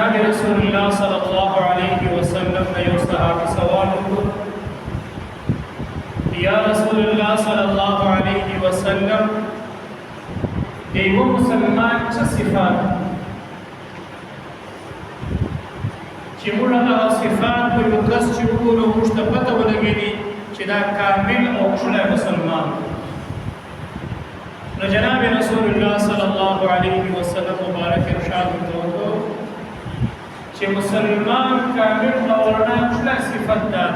جناب رسول الله صلی الله علیه وسلم نے یو صحابی سوال کو یا رسول الله صلی الله علیه وسلم ایو مسلمان څه صفات چې موږ هغه صفات په یو کس چې وګورو موږ ته پته ولګېږي چې دا کامل او ښکلی مسلمان نو جناب رسول الله صلی الله علیه وسلم مبارک ارشاد وکړو چې مسلمان کامل او ښکلی صفت ده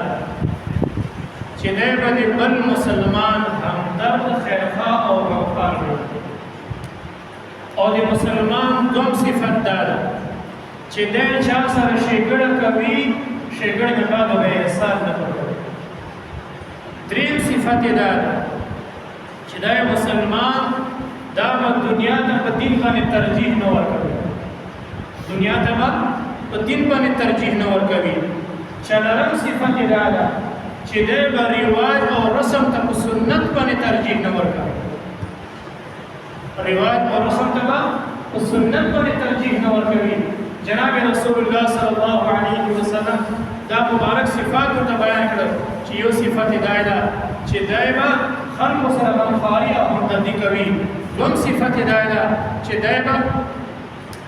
چې دی به د بل مسلمان همدرد خیرخواه او غمخوار وي او د مسلمان دوم صفت دا ده چې دی چا سره ښېګړه کوي ښېګړې نه بعد به احسان نه کوي دریم صفت یې دا ده چې دا مسلمان دا به دنیا ته په دین باندې ترجیح نه ورکوي دنیا ته به په دین باندې ترجیح نه ورکوي څلورم صفت یې دا ده چې دی به رواج او رسم ته په سنت باندې ترجیح نه ورکوي رواج او رسم ته به په سنت باندې ترجیح نه ورکوي جناب رسول الله صلی الله علیه وسلم دا مبارک صفات ورته بیان کړل چې یو صفت دا ده چې دی به خلکو سره غمخواري او همدردي کوي دوم صفت دا ده چې دی به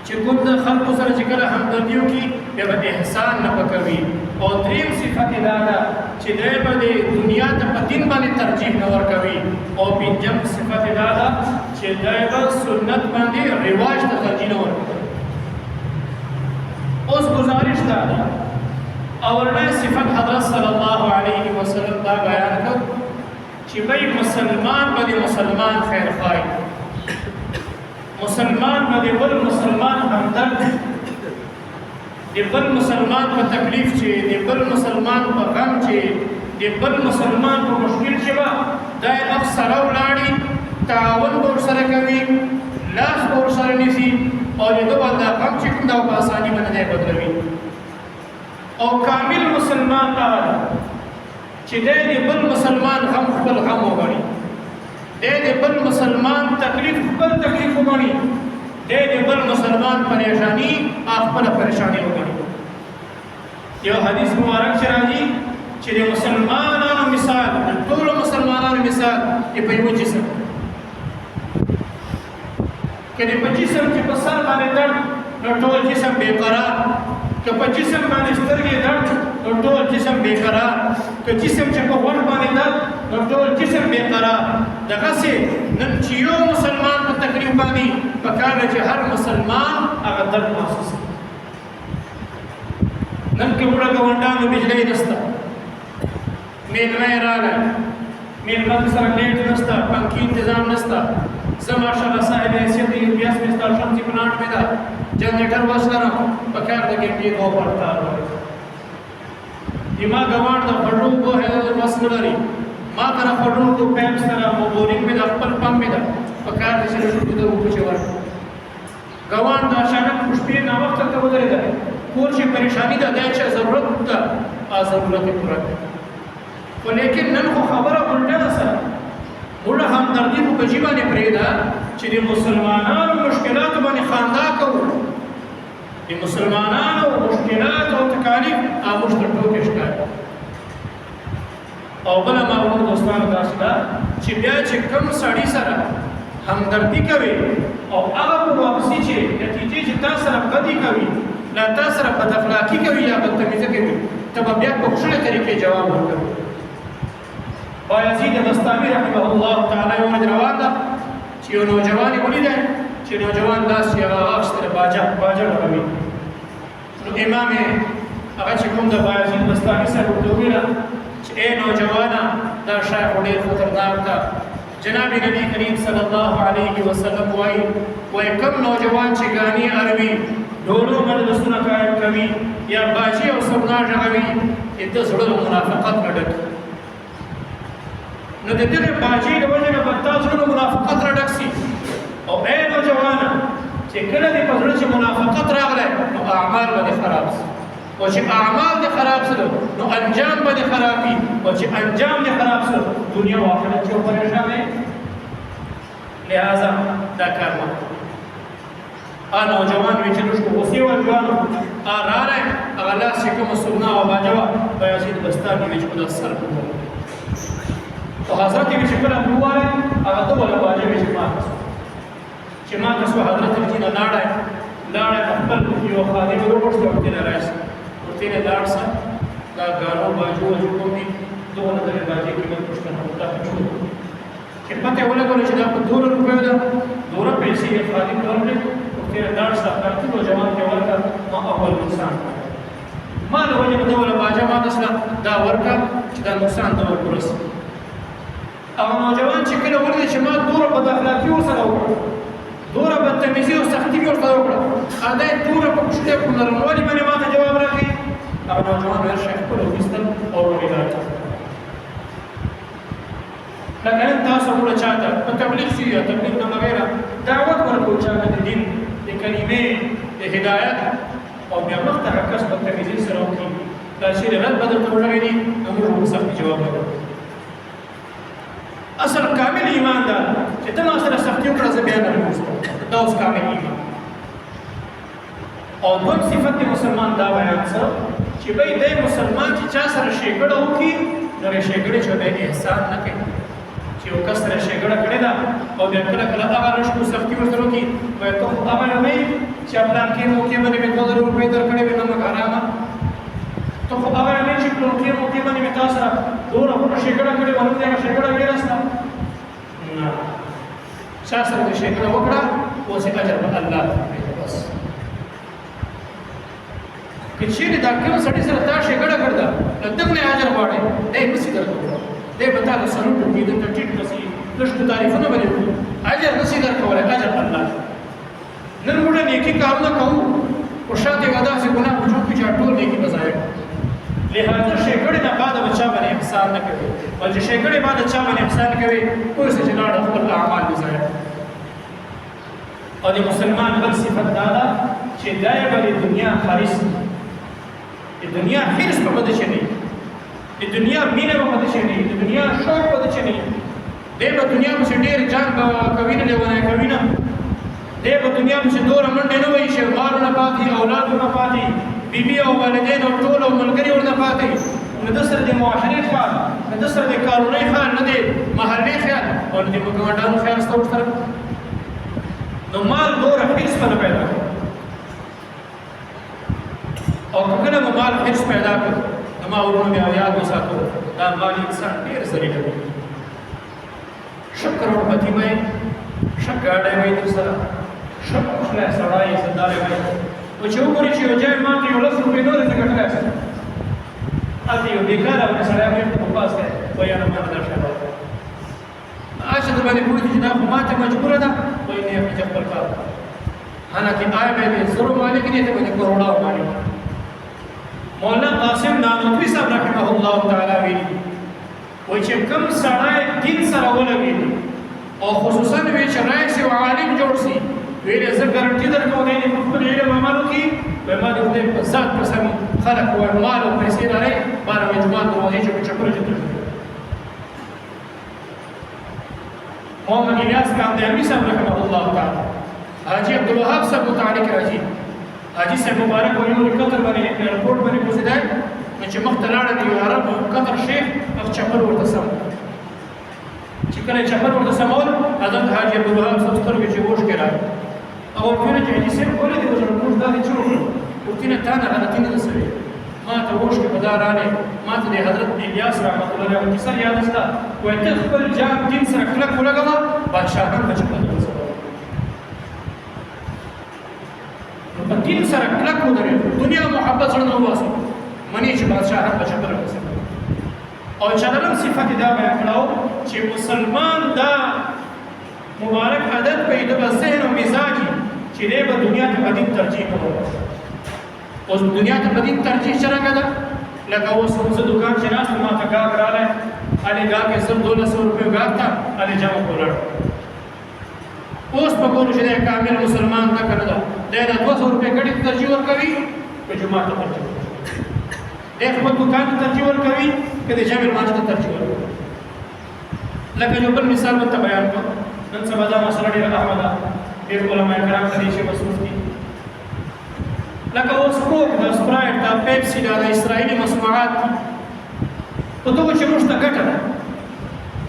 چې کوم د خلکو سره چې کله همدردي وکړي بیا به احسان نه کوي او دریم صفت دا ده چې دی به د دنیا ته په دین باندې ترجیح نه ورکوي او پنځم صفت دا ده چې دی به سنت باندې رواج ته ترجیح نه ورکوي اوس گزارش دا ده اولنۍ صفت حضرت صلی الله علیه وسلم دا بیان کړ چې بھئی مسلمان به د مسلمان خیرخواهي مسلمان به د بل مسلمان همدرد د بل مسلمان په تکلیف چې د بل مسلمان په غم چې د بل مسلمان په مشکل چې به دا یې سره ولاړي تعاون به ورسره کوي لاس به ورسره نیسي او د ده به دا غم چې کوم دا په اساني باندې دی بدلوي او کامل مسلمان هغه ده چې دی د بل مسلمان غم خپل غم وګڼي دی د بل مسلمان تکلیف خپل تکلیف وګڼي دی د بل مسلمان پریشانی خپل پریشانی وګڼي یو حدیث مبارک چې راځي چې د مسلمانانو مثال د ټولو مسلمانانو مثال یې په یو جسم که د په جسم کې په سر باندې درد نو ټول جسم بې قرار که په جسم باندې سترګې درد نو ټول جسم بې قرار که جسم چې په غوږ باندې درد نو ټول جسم بې قرار دغسې نن چې یو مسلمان په تکلیف باندې پکار ده چې هر مسلمان هغه درد محسوس کړي نن که وړه ګاونډیانو بجلی نشته میلمه یې راغی میلمه سره ډېټ نشته پنکي انتظام نشته زه ماشاءالله صاحب حیثیت د یو پیاس مې ستا شمسي پلانټ مې ده جنریټر بس لرم پکار ده کې دې دو پړتا ما ګاونډ د خړو کو هغه بس نه لري ما کنه خړو کو پمپ سره بورینګ مې د خپل پمپ مې ده پکار دې چې شو دې وکړي چې ورته ګاونډ د شانه پښتې نه وخت ته ودرېده کور چې پریشانی ده دا چې ضرورت ده ضرورت یې پوره کړي خو لیکن نن خو خبره الټه سره موږ همدردي په جې باندې پرېږده چې د مسلمانانو مشکلاتو باندې خندا کوو د مسلمانانو مشکلات او تکالیف موږ ته ټوکې ښکاري او بله معلومه دوستانو داسې ده چې بیا چې کوم سړي سره همدردي کوي او هغه په واپسي چې نتیجې چې تا سره بدي کوي لا تا سره بد اخلاقي کوي یا بدتمیزي کوي ته به بیا په ښکلې طریقې جواب ورکوي بایزید بستامی رحمه الله تعالی یو روان ده چې یو نوجوان یې ولیده چې نوجوان داسې هغه اخیستل باجه ډکوي نو امام هغه چې کوم د بایزید بستامي صاحب ورته وویله چې ای نوجوانه دا شی خو ډېر خطرناک ده جناب نبی کریم صلی الله علیه وسلم وایي کوم نوجوان چې ګانې اړوي ډولو مجلسونه قایم کوي یا باجې او سرنا غږوي د زړه له منافقت نه ډک نو د دې باجې د وجه نه پتا زړه منافقت را ډک سي او اے نوجوان چې کله دې په زړه کې منافقت راغله نو اعمال به خراب شي او چې اعمال دې خراب شي نو انجام به خراب وي او چې انجام دې خراب شي دنیا او آخرت کې پریشان وي لہذا دا کار وکړه نوجوان وی چې لږ غوسې ول جوانو راغی هغه لاس چې کومه سرنا او باجوه بایزید بستاني وی چې په سر او حضرت وی چې کله ووایي هغه دوله باجه وی چې ماته شو حضرت وی چې لاړه خپل یو خادم وروسته ورته راځي ورته لاړ سره دا غارو باجو کومي دوله د باجه کې موږ پښتنه وکړو چې پته ولګول چې دا په 2 روپیو ده 2 پیسې یې خادم ورکړي ورته لاړ سره ټول جوان کې ورکړه ما اول انسان ما له وجه دوله باجه ما دسله دا ورکړه چې دا نقصان ته ورسي او نوجوان چې کله ولې چې ما دوره بد اخلاقي ورسره وکړه دوره بدتمیزي او سختي ورسره وکړه اده دوره په پښته په نرموالي باندې ما ته جواب راکړي او نوجوان ور شیخ په وستل او ورېدل لکه تاسو موږ چاته په تبلیغ شي یا تبلیغ نه وغیرہ دعوت ورکو چاته د دین د کلمې د هدایت او بیا وخت کس بدتمیزي سره وکړي دا شی رد بدل ته وړاندې نو موږ سخت جواب ورکړو اصل کامل ایمان دا چې ته ما سره سختي وکړه زه بیا نه کوم دا اوس کامل ایمان او دوم صفت د مسلمان دا بیان څه چې به د مسلمان چې چا سره شیګړه وکړي نو شیګړه چې به احسان نه کوي چې یو کس سره شیګړه کړې ده او بیا کله هغه رښتو سختي ورته وکړي وایي ته خو هغه نه چې پلان کې موقع باندې مې 2 روپۍ درکړې وي نو موږ حرامه ته خو هغه نه چې پلان کې موقع باندې مې تاسو سره دوره شیګړه کړې ونه دې شیګړه ویرسته نه چا سره دې شیګړه وکړه او چې اجر به الله بس که چیرې دا کوم سړي سره تا شیګړه کړدا نو دغه نه اجر غواړي دې نشي درکو دې پتا د سرو دې د ټیټ نسی لږ تعریفونه باندې اجر نشي درکولای اجر الله نن موږ نیکی کارونه کوو او شاته ودا چې ګناه وجود کې ټول نیکی بځای لہذا شیګړې نه بعد بچا باندې احسان نه کوي او چې شیګړې بعد بچا باندې احسان کوي کوم څه چې لاړ خپل اعمال بځای او د مسلمان بل صفت دا ده چې دای په دنیا خالص د دنیا هیڅ په بده شي نه د دنیا مینه په بده شي نه د دنیا شوق په بده شي نه د دنیا په ډېر جان کوي نه لونه کوي نه د دنیا په ډور منډه نه وي چې مارونه پاتې اولادونه پاتې بیبي او والدین او ټول او ملګری ورته پاتې نو د سره د معاشري خیال د سره د قانوني خیال نه د محلي خیال او د حکومتانو خیال ستاسو سره نو مال دور هیڅ نه پیدا او کله مال هیڅ پیدا کړ نو ما ورونه بیا یاد وساتو دا مال انسان ډیر ضروري دی شکر او پتی مې شکر دې وې د سره شکر خلاص راځي صداله وې او چې وګورئ چې یو ځای ما ته یو 100 روپۍ نور څه ګټلای شي اته یو بیکاره او سره مې په پاس کې وای نه ما نه شاله اشه د باندې پوری چې دا خو ماته مجبور ده وای نه په خپل کار حالانکه آی به زرو مالک نه ته باندې کروڑا مالک مولانا قاسم نانوتوی صاحب رحمه الله تعالی ویلي وای چې کوم سړی دین سره ولګي او خصوصا وی چې رئیس او عالم جوړ شي ویل زه ګارانټي درکوم دی په خپل علم عملو کې به ما د دې په ذات قسم خلق او مال او پیسې لري بار مې جمعه دروازې چې چکر جوړ محمد الیاس کاندهمی صاحب رحمه الله تعالی حاجی عبدالوهاب صاحب متعلق راځي حاجی صاحب مبارک ویلو قطر باندې ایرپورټ باندې کوزیدای چې مختلاړه دی عرب قطر شیخ او چپر ورته سم چې کله چپر ورته سمول حضرت حاجی عبدالوهاب صاحب سترګې چې وښ کړه او ورته چې حاجی صاحب ولې د ورته دا دي چې ورته تا نه غلطی نه سوي ما ته وښ کې بدارانه ما ته حضرت الیاس رحمت الله علیه کیسه یاد استا وای ته خپل جام دین سره کلک ولګوا بادشاہان بچ کړل په دین سره کلک ودرې دنیا محبت سره نو واسه منی چې بادشاہان بچ کړل او چلم صفت دا بیان کړو چې مسلمان دا مبارک عادت په دې ذهن او مزاجي چې دې په دنیا ته بدین ترجیح ورکړي اوس دنیا ته بدین ترجیح څنګه ده لکه اوس څه دکان چې ناس ما ته گاګ رااله علي گاګ یې سم 1200 روپے گاګ تا علي جمع کولړ اوس په کوم چې کامل مسلمان نه کړل دا 200 روپے ګټي ترجیح ورکوي په جمعه ته ترجیح دغه په دکان ته ترجیح ورکوي کله جامع ماته ته ترجیح ورکوي لکه یو بل مثال مته بیان کړم نن سبا دا مسله ډیره اهمه ده ډېر علما کرام په دې شی مصروف دي. لکه اوس کوک د سپرایټ دا پیپسي دا د اسرائیلي مصنوعات دي په دغو چې موږ ته ګټه ده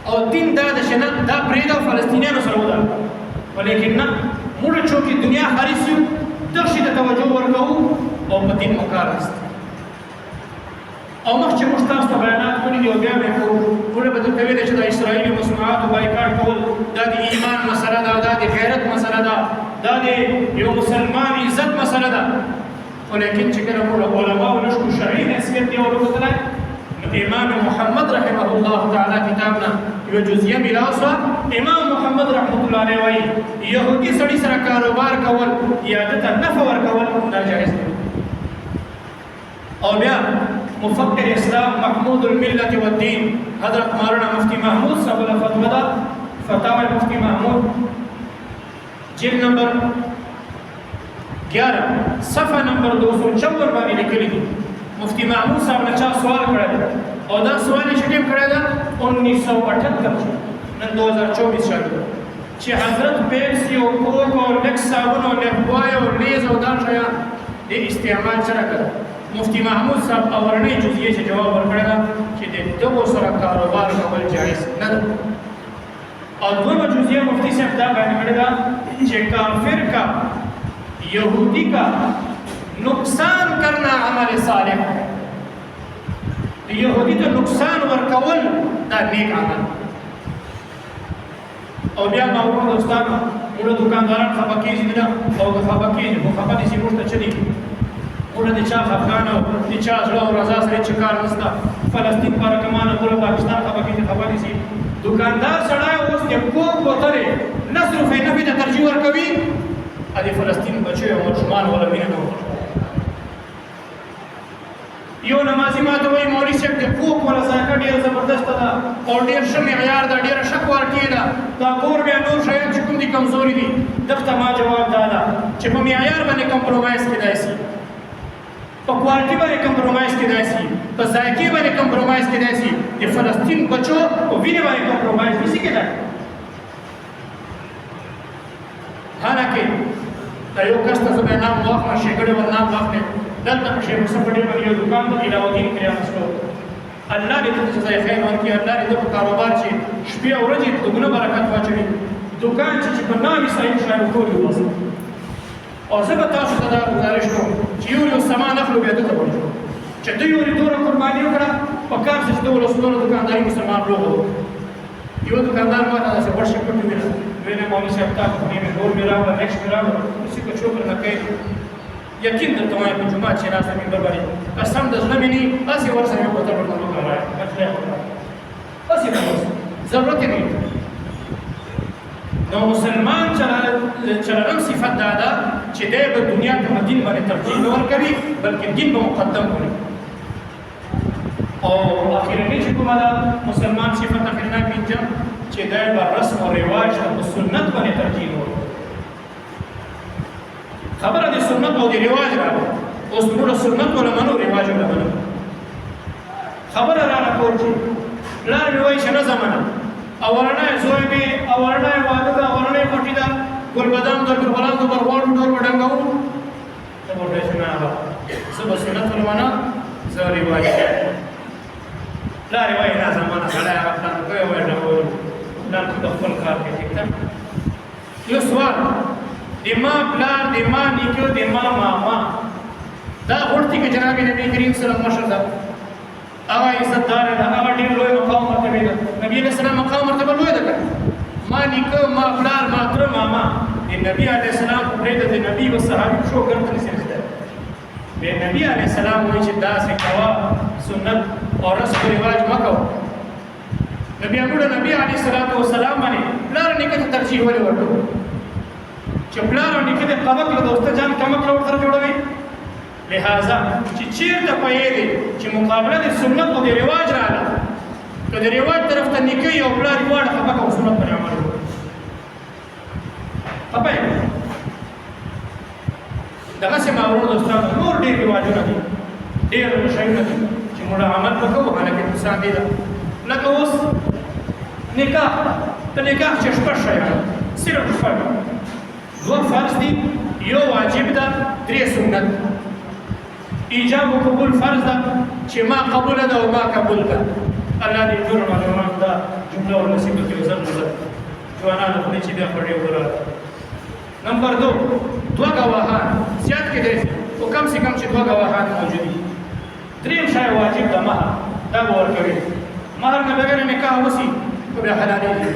او دین دا ده چې نه دا پرېږده او فلسطینیانو سره وده ولیکن نه موږ چونکې دنیا حریص یو دغه شي ته توجه ورکوو او په دین مو کار نشته. او مخکې موږ تاسو ته بیانات کړي دي او بیا به یې کوو. موږ به درته ویلي چې د اسرائیلي مصنوعاتو بایکاټ کول دا د ایمان مسله ده، دا د غیرت مسله ده، دا د یو مسلمان عزت مسله ده. خو لیکن چې کله موږ علماو نشو شرعي حیثیت دی ورکوتلی نو امام محمد رحمه الله تعالی کتاب نه یوه جزیه میلاو شوه. امام محمد رحمت الله علیه وایي یهودي سړي سره کاروبار کول یا ده ته نفع ورکول دا جایز دی. او بیا مفکر اسلام محمود الملت والدین حضرت مولانا مفتی محمود صاحب فتوا ده فتاوی مفتی محمود جلد نمبر 11 صفحه نمبر 254 باندې لیکلي دي. مفتی محمود صاحب نه چا سوال کړی او دا سوال یې چې ټیم کړی ده 1978 نن 2024 شاید چې حضرت پیپسي او کوک او لکس صابون او لفوای او لیز او دا شیان د استعمال سره کړه. مفتی محمود صاحب اورنۍ جزیه چې جواب ورکړی ده چې د دغو سره کاروبار کول جایز نه ده. اور دویمه جزیه مفتی صاحب دا بیان کړې ده چې کافر کا یہودی کا نقصان کرنا عمل صالح ہے. یہودی ته نقصان ورکول دا نیک عمل. او بیا ما ورو دوستانو موږ دکانداران خفه کېږي نه او که خفه کېږي خو خفه دي چې موږ ته څه دي موږ د چا خفګان او د چا زړه او رضا سره چې کار نشته. فلسطین پارکمانه ټول پاکستان خفه کېږي خفه دي چې دکاندار سړی اوس د کوک بوتلې نصرف یې نفي ته ترجیح ورکوي د فلسطین بچیو او ماشومان ولا مینه نه ورکوي. یو نمازي ما ته وایي مولوي صاحب د کوک ولا ذایقه ډېره زبردسته ده او ډېر ښه معیار ده ډېره ښه کوالټي ده دا کور بیا نور شیان چې کوم دي کمزوري دي. دغه ته ما جواب دا ده چې په معیار باندې کمپرومایز کېدای شي، په کوالټي باندې کمپرومایز کېدای شي، په ذایقې باندې کمپرومایز کېدای شي. د فلسطین بچو په وینې باندې کمپرومایز نشي کېدای. حالانکه دا یو کس ته زه به نام واخلم ښېګړې ور نام واخلم دلته په شیخ مصطفی ډېر باندې یو دکان د علاوالدین کریانسټور الله دې ته جزای خیر ورکړي. الله دې په کاروبار چې شپې او ورځې دومره برکت واچوي. دکان چې په نامې صحیح شاید ټول وباسي. او زه به تاسو ته دا ګزارش کوم چې یو سامان اخلو بیا دلته ورجو چې دوی ورې دوره قرباني وکړه په کار چې د ولسونو دکانداري مسلمان روغ یو دکاندار ما ته داسې غوښې پټې ویله ویلې مولوي صاحب تا خو مې ډول مې راوړه نیکس مې راوړه هسې که چوکر نه کوي یقین درته وایم په جومات چې ناسته منبر باندې قسم د زړه مې نه هسې ورسره یو بوتل ورته وکړی هسې به ورسره ضرورت یې نه نو مسلمان چلنم صفت دا ده چې دی به دنیا ته په دین باندې ترجیح نه ورکوي بلکې دین به مقدم کړي. او اخرنۍ چې کومه ده مسلمان صفت اخرنۍ پنځم چې دی به رسم او رواج ته په سنت باندې ترجیح نه ورکوي. خبره د سنت او د رواج راغله اوس موږ سنت ولا منو رواج ولا منو خبره راغله کور چې پلار مې وایي چې نه زمانه اورنۍ زوی مې اورنۍ واده ده اورنۍ پټي ده ګلبدام د ګلبلان د برغوړو ډول وډنګوو ته ورته چې نه هغه زه به سنت ولا منه زه رواج پلار یې وایي نه زمانه سړی هغه پلان کوي وایي ډول پلان خو د خپل کار کوي ټیک ده. یو سوال د ما پلار د ما نیکه د ما ماما دا غوښتي که جناب نبی کریم صلی الله علیه وسلم مشر ده هغه عزتدار ده هغه ډېر لوی مقام مرتبه ده. نبی علیه السلام مقام مرتبه لوی ده ما نیکه ما پلار ما تره ماما د نبی علیه السلام پرېږده د نبي و صحابي شو ګرته نشي رسېدلی. بیا نبی علیه السلام وایي چې داسې کوه سنت او رسم و رواج مه کوه. نبی موږ نبی علیه السلام باندې پلار نیکه ته ترجیح ولې ورکوو چې پلار او نیکه د قبق له دوسته جان کمک له ورسره جوړوي. لہذا چې چېرته پوهې دی چې مقابله د سنت او د رواج راغله که د رواج طرف ته نیکه او پلار یې دواړه خپه کوو سنت باندې عمل وکړو خپه یې دغسې ماورو دوستانو نور ډېر رواجونه دي ډېر شیونه دي چې موږ عمل وکړو حالکې نقصان دی ده. لکه اوس نکاح د نکاح چې شپږ شیان صرف شپږ دو فرض دي یو واجب ده درې سنت ایجاب و قبول فرض ده چې ما قبول ده او ما قبول ده الله دې ټول معلومات دا جمله ورنصیب کړي وزر جوانانو خپل چې بیا پړې وره نمبر 2 دو گواهان زیات کې دي او کم سے کم چې دو گواهان موجود دي دریم شای واجب ده مہر دا به ورکوي مہر نه بغیر نکاح وسی خو بیا حلال دي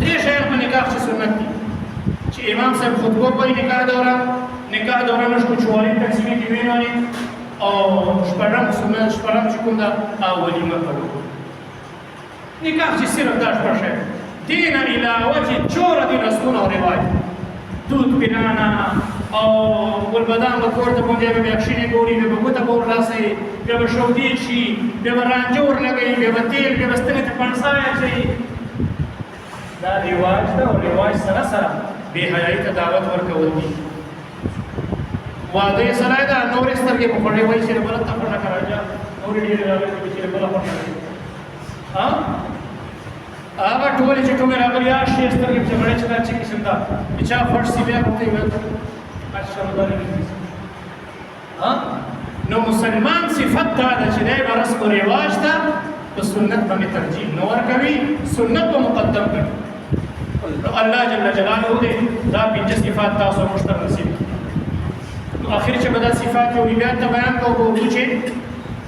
درې شای په نکاح چې سنت دي چې امام صاحب خطبه کوي نکاح دوران نشو چوالي تقسیمې کې ویني او شپږم سنت شپږم چې کوم دا ولیمه کوي نکاح چې صرف دا شپږ دین علاوه چې چور دي رسمونه او رواج دود پلانا او ګلبدان به کور ته باندې به اکشنې ګوري به ګوته به ورلاسي بیا به شودي شي بیا به رانجور لګوي بیا به تیل بیا به ستنې ته پنسای اچوي دا رواج ده او رواج سره سره بې حیایي ته دعوت ورکول دي واده یې سره ده نورې سترګې په پړې وایي چې د بله ته پړه کراجه نورې ډېرې راغلې چې د بله پړه هغه ټولې چې کومې راغلي هغه شی سترګې پسې غړې چې دا چې قسم ده چې چا فرش سي بیا ورته ویل نو مسلمان صفت دا ده چې دی به رسم و رواج ته په سنت باندې ترجیح نه ورکوي سنت به مقدم کړي نو الله جل جلاله دې دا پنځه صفات تاسو موږ ته نصیب نو آخر چې به دا صفات یو بیا ته بیان کوو چې